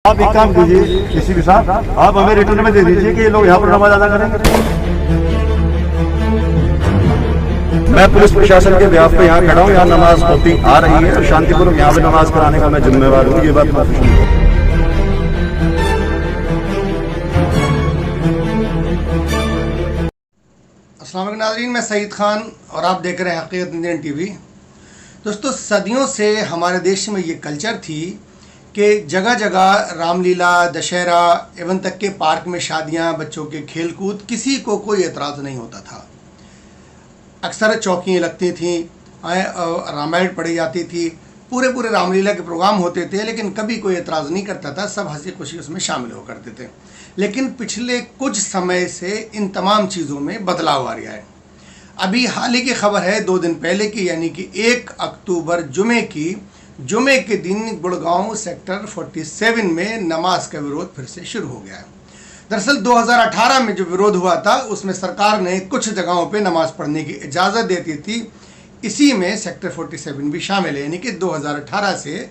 आप एक काम कीजिए, किसी के साथ आप हमें रिटर्न में दे दीजिए कि ये लोग यहाँ पर नमाज अदा करेंगे। मैं पुलिस प्रशासन के ब्याह पे यहाँ खड़ा हूँ, यहाँ नमाज होती आ रही है और शांतिपूर्वक यहाँ पे नमाज कराने का मैं जिम्मेवार हूँ। ये बात अस्सलाम वालेकुम नाज़रीन, मैं सईद खान और आप देख रहे हैं हकीकत इंडियन टीवी। दोस्तों, सदियों से हमारे देश में ये कल्चर थी कि जगह जगह रामलीला, दशहरा, एवं तक के पार्क में शादियां, बच्चों के खेलकूद, किसी को कोई एतराज़ नहीं होता था। अक्सर चौकियाँ लगती थीं, रामायण पढ़ी जाती थी, पूरे रामलीला के प्रोग्राम होते थे, लेकिन कभी कोई एतराज़ नहीं करता था। सब हंसी खुशी उसमें शामिल हो करते थे। लेकिन पिछले कुछ समय से इन तमाम चीज़ों में बदलाव आ रहा है। अभी हाल ही की खबर है 2 दिन पहले की, यानी कि 1 अक्टूबर जुमे के दिन गुड़गांव सेक्टर 47 में नमाज का विरोध फिर से शुरू हो गया है। दरअसल 2018 में जो विरोध हुआ था उसमें सरकार ने कुछ जगहों पे नमाज पढ़ने की इजाज़त देती थी। इसी में सेक्टर 47 भी शामिल है, यानी कि 2018 से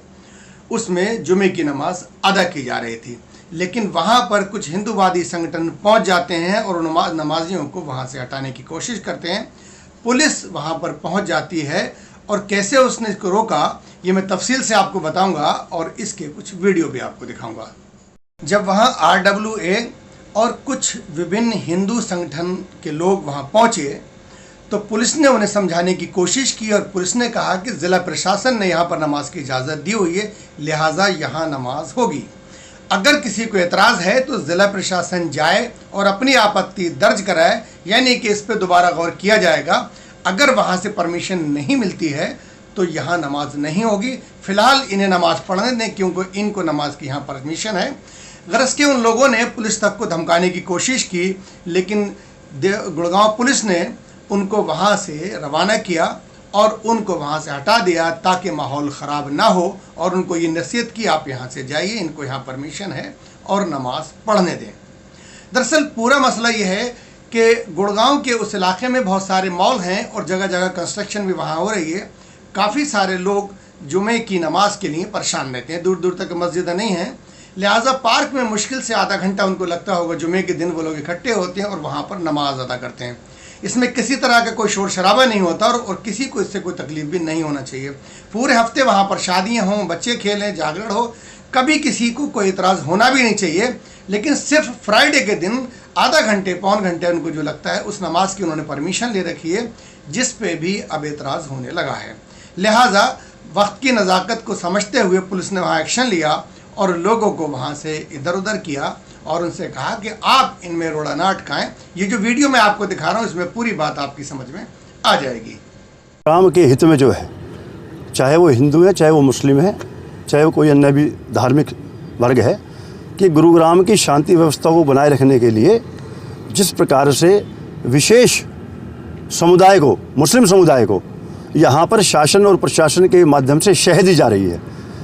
उसमें जुमे की नमाज अदा की जा रही थी। लेकिन वहाँ पर कुछ हिंदूवादी संगठन पहुँच जाते हैं और नमाजियों को वहाँ से हटाने की कोशिश करते हैं। पुलिस वहाँ पर पहुँच जाती है और कैसे उसने इसको रोका ये मैं तफसील से आपको बताऊंगा और इसके कुछ वीडियो भी आपको दिखाऊंगा। जब वहाँ RWA और कुछ विभिन्न हिंदू संगठन के लोग वहाँ पहुँचे तो पुलिस ने उन्हें समझाने की कोशिश की और पुलिस ने कहा कि ज़िला प्रशासन ने यहाँ पर नमाज की इजाज़त दी हुई है, लिहाजा यहाँ नमाज होगी। अगर किसी को एतराज़ है तो ज़िला प्रशासन जाए और अपनी आपत्ति दर्ज कराए, यानी कि इस पर दोबारा गौर किया जाएगा। अगर वहाँ से परमिशन नहीं मिलती है तो यहाँ नमाज नहीं होगी। फ़िलहाल इन्हें नमाज़ पढ़ने दें, क्योंकि इनको नमाज की यहाँ परमिशन है। गरज के उन लोगों ने पुलिस तक को धमकाने की कोशिश की, लेकिन गुड़गांव पुलिस ने उनको वहाँ से रवाना किया और उनको वहाँ से हटा दिया ताकि माहौल ख़राब ना हो, और उनको ये नसीहत की आप यहाँ से जाइए, इनको यहाँ परमिशन है और नमाज पढ़ने दें। दरअसल पूरा मसला ये है कि गुड़गांव के उस इलाके में बहुत सारे मॉल हैं और जगह जगह कंस्ट्रक्शन भी वहाँ हो रही है। काफ़ी सारे लोग जुमे की नमाज के लिए परेशान रहते हैं, दूर दूर तक मस्जिद नहीं हैं, लिहाजा पार्क में मुश्किल से आधा घंटा उनको लगता होगा। जुमे के दिन वो लोग इकट्ठे होते हैं और वहाँ पर नमाज अदा करते हैं। इसमें किसी तरह का कोई शोर शराबा नहीं होता और किसी को इससे कोई तकलीफ भी नहीं होना चाहिए। पूरे हफ्ते वहाँ पर शादियाँ हों, बच्चे खेलें, जागरण हो, कभी किसी को कोई इतराज़ होना भी नहीं चाहिए। लेकिन सिर्फ फ्राइडे के दिन आधा घंटे पौन घंटे उनको जो लगता है उस नमाज की उन्होंने परमिशन ले रखी है, जिस पे भी अब एतराज़ होने लगा है। लिहाजा वक्त की नज़ाकत को समझते हुए पुलिस ने वहाँ एक्शन लिया और लोगों को वहाँ से इधर उधर किया और उनसे कहा कि आप इनमें रोड़ा ना अटकाएं। ये जो वीडियो मैं आपको दिखा रहा हूँ इसमें पूरी बात आपकी समझ में आ जाएगी। राम के हित में जो है, चाहे वो हिंदू है, चाहे वो मुस्लिम है, चाहे वो कोई अन्य भी धार्मिक वर्ग है, कि गुरुग्राम की शांति व्यवस्था को बनाए रखने के लिए जिस प्रकार से विशेष समुदाय को, मुस्लिम समुदाय को यहाँ पर शासन और प्रशासन के माध्यम से शह दी जा रही है।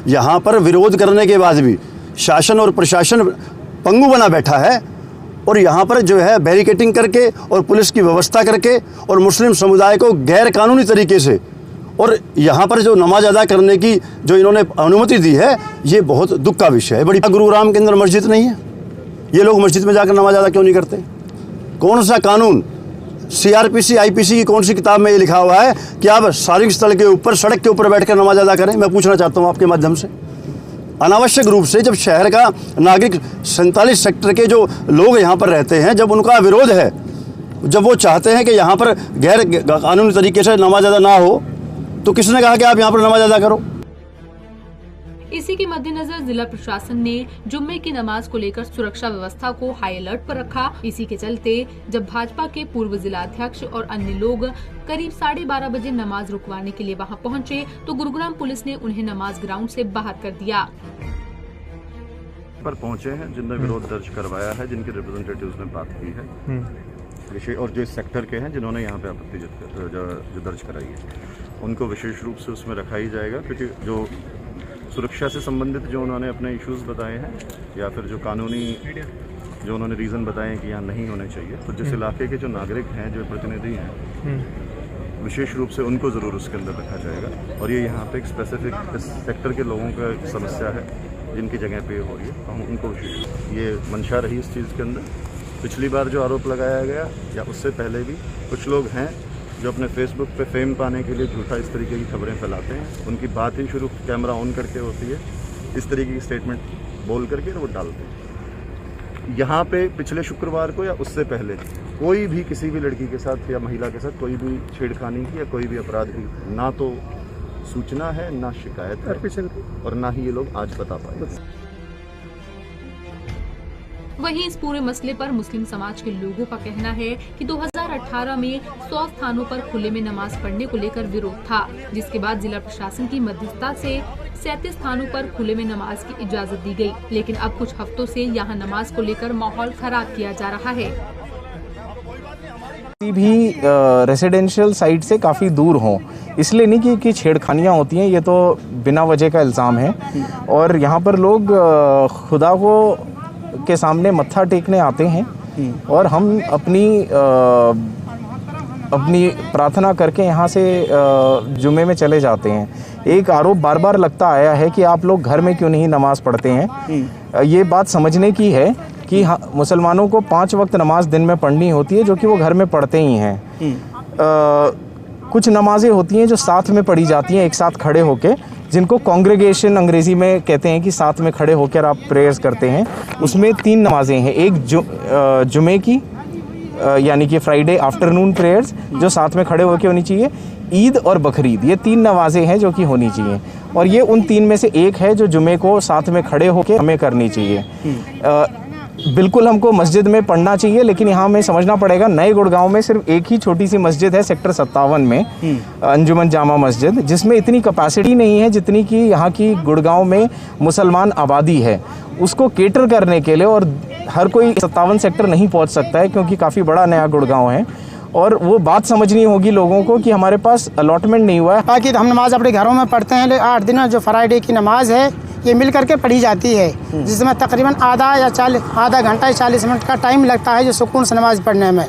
यहाँ पर विरोध करने के बाद भी शासन और प्रशासन पंगु बना बैठा है और यहाँ पर जो है बैरिकेटिंग करके और पुलिस की व्यवस्था करके और मुस्लिम समुदाय को गैर कानूनी तरीके से और यहाँ पर जो नमाज अदा करने की जो इन्होंने अनुमति दी है, ये बहुत दुख का विषय है। बड़ी गुरुग्राम के अंदर मस्जिद नहीं है, ये लोग मस्जिद में जाकर नमाज अदा क्यों नहीं करते? कौन सा कानून, CRPC IPC की कौन सी किताब में ये लिखा हुआ है कि आप सार्वजनिक स्थल के ऊपर, सड़क के ऊपर बैठकर नमाज अदा करें? मैं पूछना चाहता हूँ आपके माध्यम से। अनावश्यक रूप से जब शहर का नागरिक 47 सेक्टर के जो लोग यहाँ पर रहते हैं, जब उनका विरोध है, जब वो चाहते हैं कि यहाँ पर गैर कानूनी तरीके से नमाज अदा ना हो, तो किसने कहा कि आप यहाँ पर नमाज अदा करो? इसी के मद्देनजर जिला प्रशासन ने जुम्मे की नमाज को लेकर सुरक्षा व्यवस्था को हाई अलर्ट पर रखा। इसी के चलते जब भाजपा के पूर्व जिला अध्यक्ष और अन्य लोग करीब 12:30 बजे नमाज रुकवाने के लिए वहां पहुंचे तो गुरुग्राम पुलिस ने उन्हें नमाज ग्राउंड से बाहर कर दिया। पर पहुंचे हैं जिनने विरोध दर्ज करवाया है, जिनके रिप्रेजेंटेटिव्स ने बात की है और जो इस सेक्टर के हैं जिन्होंने यहाँ पे आपत्ति जो दर्ज कराई है, उनको विशेष रूप से उसमें रखा ही जाएगा, क्योंकि जो सुरक्षा से संबंधित जो उन्होंने अपने इश्यूज बताए हैं या फिर जो कानूनी जो उन्होंने रीज़न बताए हैं कि यहाँ नहीं होने चाहिए, तो जिस इलाके के जो नागरिक हैं, जो प्रतिनिधि हैं, विशेष रूप से उनको ज़रूर उसके अंदर रखा जाएगा। और ये यहाँ पे एक स्पेसिफिक इस सेक्टर के लोगों का समस्या है जिनकी जगह पे हो रही है, तो हम उनको विशेष ये मंशा रही इस चीज़ के अंदर। पिछली बार जो आरोप लगाया गया या उससे पहले भी कुछ लोग हैं जो अपने फेसबुक पे फेम पाने के लिए झूठा इस तरीके की खबरें फैलाते हैं। उनकी बात ही शुरू कैमरा ऑन करके होती है, इस तरीके की स्टेटमेंट बोल करके वो डालते हैं। यहाँ पे पिछले शुक्रवार को या उससे पहले कोई भी किसी भी लड़की के साथ या महिला के साथ कोई भी छेड़खानी की या कोई भी अपराध की ना तो सूचना है, ना शिकायत है, और ना ही ये लोग आज बता पाए। वहीं इस पूरे मसले पर मुस्लिम समाज के लोगों का कहना है कि 2018 में 100 स्थानों पर खुले में नमाज पढ़ने को लेकर विरोध था, जिसके बाद जिला प्रशासन की मध्यस्थता से 37 स्थानों पर खुले में नमाज की इजाजत दी गई। लेकिन अब कुछ हफ्तों से यहां नमाज को लेकर माहौल खराब किया जा रहा है। भी रेसिडेंशियल साइट से काफ़ी दूर हों, इसलिए नहीं कि छेड़खानियाँ होती हैं, ये तो बिना वजह का इल्ज़ाम है। और यहाँ पर लोग खुदा को के सामने मत्था टेकने आते हैं और हम अपनी प्रार्थना करके यहाँ से जुमे में चले जाते हैं। एक आरोप बार बार लगता आया है कि आप लोग घर में क्यों नहीं नमाज़ पढ़ते हैं। ये बात समझने की है कि मुसलमानों को 5 वक्त नमाज दिन में पढ़नी होती है, जो कि वो घर में पढ़ते ही हैं। कुछ नमाजें होती हैं जो साथ में पढ़ी जाती हैं, एक साथ खड़े होके, जिनको कांग्रेगेशन अंग्रेज़ी में कहते हैं कि साथ में खड़े होकर आप प्रेयर्स करते हैं। उसमें 3 नमाजें हैं, एक जुमे की यानी कि फ्राइडे आफ्टरनून प्रेयर्स जो साथ में खड़े होकर होनी चाहिए, ईद और बकरीद, ये 3 नमाजें हैं जो कि होनी चाहिए। और ये उन 3 में से एक है जो जुमे को साथ में खड़े होकर हमें करनी चाहिए। बिल्कुल हमको मस्जिद में पढ़ना चाहिए, लेकिन यहाँ हमें समझना पड़ेगा, नए गुड़गांव में सिर्फ एक ही छोटी सी मस्जिद है सेक्टर 57 में, अंजुमन जामा मस्जिद, जिसमें इतनी कैपेसिटी नहीं है जितनी कि यहाँ की गुड़गांव में मुसलमान आबादी है। उसको केटर करने के लिए, और हर कोई 57 सेक्टर नहीं पहुँच सकता है क्योंकि काफ़ी बड़ा नया गुड़गांव है, और वो बात समझनी होगी लोगों को कि हमारे पास अलॉटमेंट नहीं हुआ है। बाकी तो हम नमाज़ अपने घरों में पढ़ते हैं, लेकिन 8 दिन जो फ्राइडे की नमाज है ये मिल करके पढ़ी जाती है, जिसमें तकरीबन आधा घंटा या 40 मिनट का टाइम लगता है जो सुकून से नमाज़ पढ़ने में।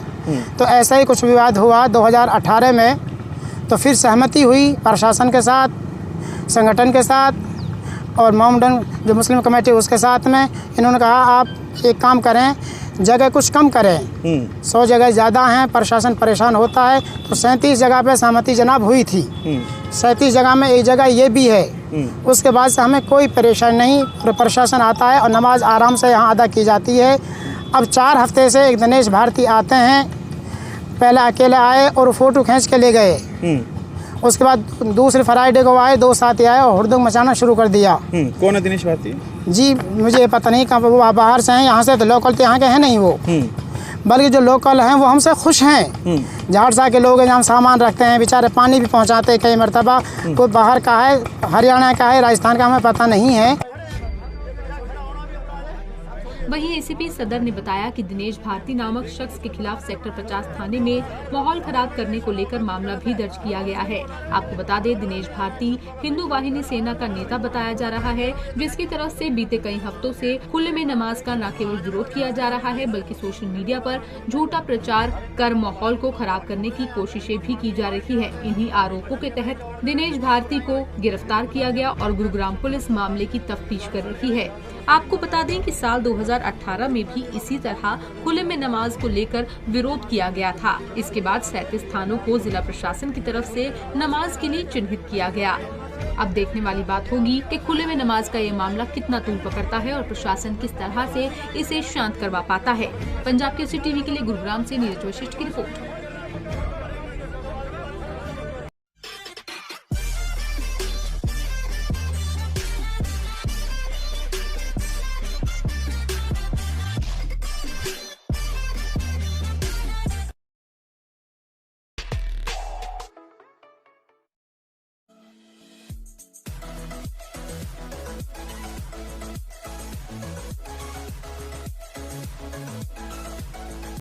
तो ऐसा ही कुछ विवाद हुआ 2018 में, तो फिर सहमति हुई प्रशासन के साथ, संगठन के साथ और माउंटेन जो मुस्लिम कमेटी उसके साथ में। इन्होंने कहा आप एक काम करें, जगह कुछ कम करें, 100 जगह ज़्यादा हैं, प्रशासन परेशान होता है। तो 37 जगह पे सहमति जनाब हुई थी। 37 जगह में एक जगह ये भी है। उसके बाद से हमें कोई परेशानी नहीं, प्रशासन आता है और नमाज आराम से यहाँ अदा की जाती है। अब 4 हफ्ते से एक दिनेश भारती आते हैं, पहले अकेले आए और फ़ोटो खींच के ले गए। उसके बाद दूसरे फ्राइडे को आए, 2 साथी आए और हुड़दंग मचाना शुरू कर दिया। कौन है दिनेश भारती जी? मुझे पता नहीं कहाँ, वो बाहर से हैं, यहाँ से तो लोकल तो यहाँ के हैं नहीं वो, बल्कि जो लोकल हैं वो हमसे खुश हैं। झाड़सा के लोग हैं, जहाँ सामान रखते हैं, बेचारे पानी भी पहुँचाते हैं कई मरतबा। कोई बाहर का है, हरियाणा का है, राजस्थान का, हमें पता नहीं है। वहीं एसीपी सदर ने बताया कि दिनेश भारती नामक शख्स के खिलाफ सेक्टर 50 थाने में माहौल खराब करने को लेकर मामला भी दर्ज किया गया है। आपको बता दें, दिनेश भारती हिंदू वाहिनी सेना का नेता बताया जा रहा है, जिसकी तरफ से बीते कई हफ्तों से खुले में नमाज का न केवल विरोध किया जा रहा है, बल्कि सोशल मीडिया पर झूठा प्रचार कर माहौल को खराब करने की कोशिशें भी की जा रही है। इन्हीं आरोपों के तहत दिनेश भारती को गिरफ्तार किया गया और गुरुग्राम पुलिस मामले की तफ्तीश कर रही है। आपको बता दें कि साल 2018 में भी इसी तरह खुले में नमाज को लेकर विरोध किया गया था। इसके बाद 37 थानों को जिला प्रशासन की तरफ से नमाज के लिए चिन्हित किया गया। अब देखने वाली बात होगी कि खुले में नमाज का ये मामला कितना तूल पकड़ता है और प्रशासन किस तरह से इसे शांत करवा पाता है। पंजाब केसरी टीवी के लिए गुरुग्राम से नीरज वशिष्ठ की रिपोर्ट।